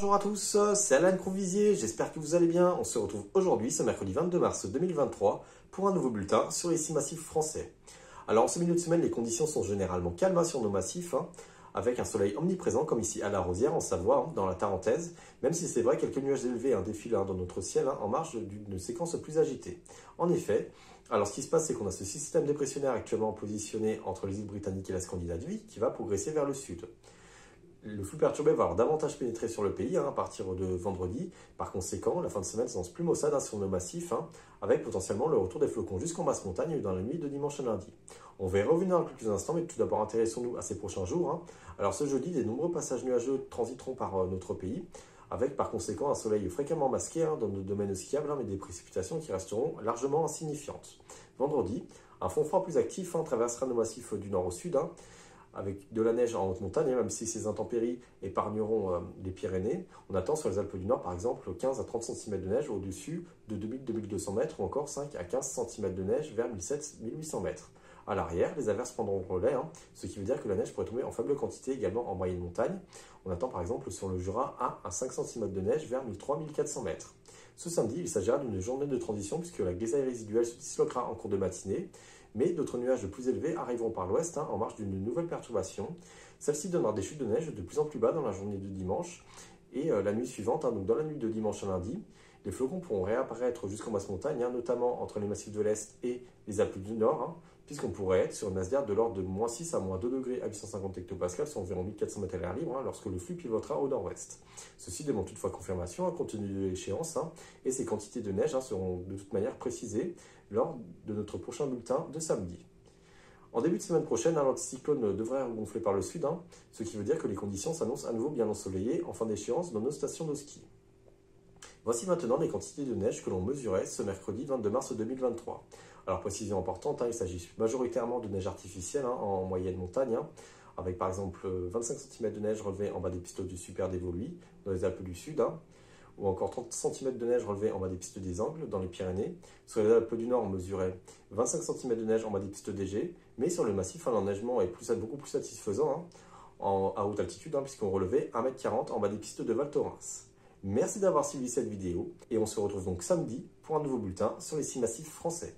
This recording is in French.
Bonjour à tous, c'est Alain Crovisier, j'espère que vous allez bien. On se retrouve aujourd'hui, ce mercredi 22 mars 2023, pour un nouveau bulletin sur les 6 massifs français. Alors en ce milieu de semaine, les conditions sont généralement calmes sur nos massifs, avec un soleil omniprésent comme ici à la Rosière en Savoie, dans la Tarentaise, même si c'est vrai quelques nuages élevés défilent dans notre ciel en marge d'une séquence plus agitée. En effet, alors ce qui se passe, c'est qu'on a ce système dépressionnaire actuellement positionné entre les îles britanniques et la Scandinavie qui va progresser vers le sud. Le flux perturbé va avoir davantage pénétré sur le pays à partir de vendredi. Par conséquent, la fin de semaine s'annonce plus maussade sur nos massifs, avec potentiellement le retour des flocons jusqu'en basse montagne dans la nuit de dimanche à lundi. On va y revenir dans quelques instants, mais tout d'abord intéressons-nous à ces prochains jours. Alors ce jeudi, des nombreux passages nuageux transiteront par notre pays, avec par conséquent un soleil fréquemment masqué dans nos domaines skiables, mais des précipitations qui resteront largement insignifiantes. Vendredi, un front froid plus actif traversera nos massifs du nord au sud, avec de la neige en haute montagne, même si ces intempéries épargneront les Pyrénées. On attend sur les Alpes du Nord, par exemple, 15 à 30 cm de neige au-dessus de 2000-2200 mètres, ou encore 5 à 15 cm de neige vers 1700-1800 mètres. À l'arrière, les averses prendront le relais, ce qui veut dire que la neige pourrait tomber en faible quantité également en moyenne montagne. On attend par exemple sur le Jura 1 à 5 cm de neige vers 1300-1400 mètres. Ce samedi, il s'agira d'une journée de transition puisque la grisaille résiduelle se disloquera en cours de matinée, mais d'autres nuages plus élevés arriveront par l'ouest en marge d'une nouvelle perturbation. Celle-ci donnera des chutes de neige de plus en plus bas dans la journée de dimanche et la nuit suivante, donc dans la nuit de dimanche à lundi. Les flocons pourront réapparaître jusqu'en basse montagne, notamment entre les massifs de l'Est et les Alpes du Nord, puisqu'on pourrait être sur une Nasdaq de l'ordre de -6 à -2 degrés à 850 hectopascales, soit environ 1400 mètres à l'air libre, lorsque le flux pivotera au nord-ouest. Ceci demande toutefois confirmation compte tenu de l'échéance, et ces quantités de neige seront de toute manière précisées lors de notre prochain bulletin de samedi. En début de semaine prochaine, l'anticyclone devrait regonfler par le sud, ce qui veut dire que les conditions s'annoncent à nouveau bien ensoleillées en fin d'échéance dans nos stations de ski. Voici maintenant les quantités de neige que l'on mesurait ce mercredi 22 mars 2023. Alors précision importante, il s'agit majoritairement de neige artificielle en moyenne montagne, avec par exemple 25 cm de neige relevée en bas des pistes du Super d'Évoluy, dans les Alpes du Sud, ou encore 30 cm de neige relevée en bas des pistes des Angles, dans les Pyrénées. Sur les Alpes du Nord, on mesurait 25 cm de neige en bas des pistes d'Égée, mais sur le massif, l'enneigement est beaucoup plus satisfaisant à haute altitude, puisqu'on relevait 1,40 m en bas des pistes de Val Thorens. Merci d'avoir suivi cette vidéo, et on se retrouve donc samedi pour un nouveau bulletin sur les 6 massifs français.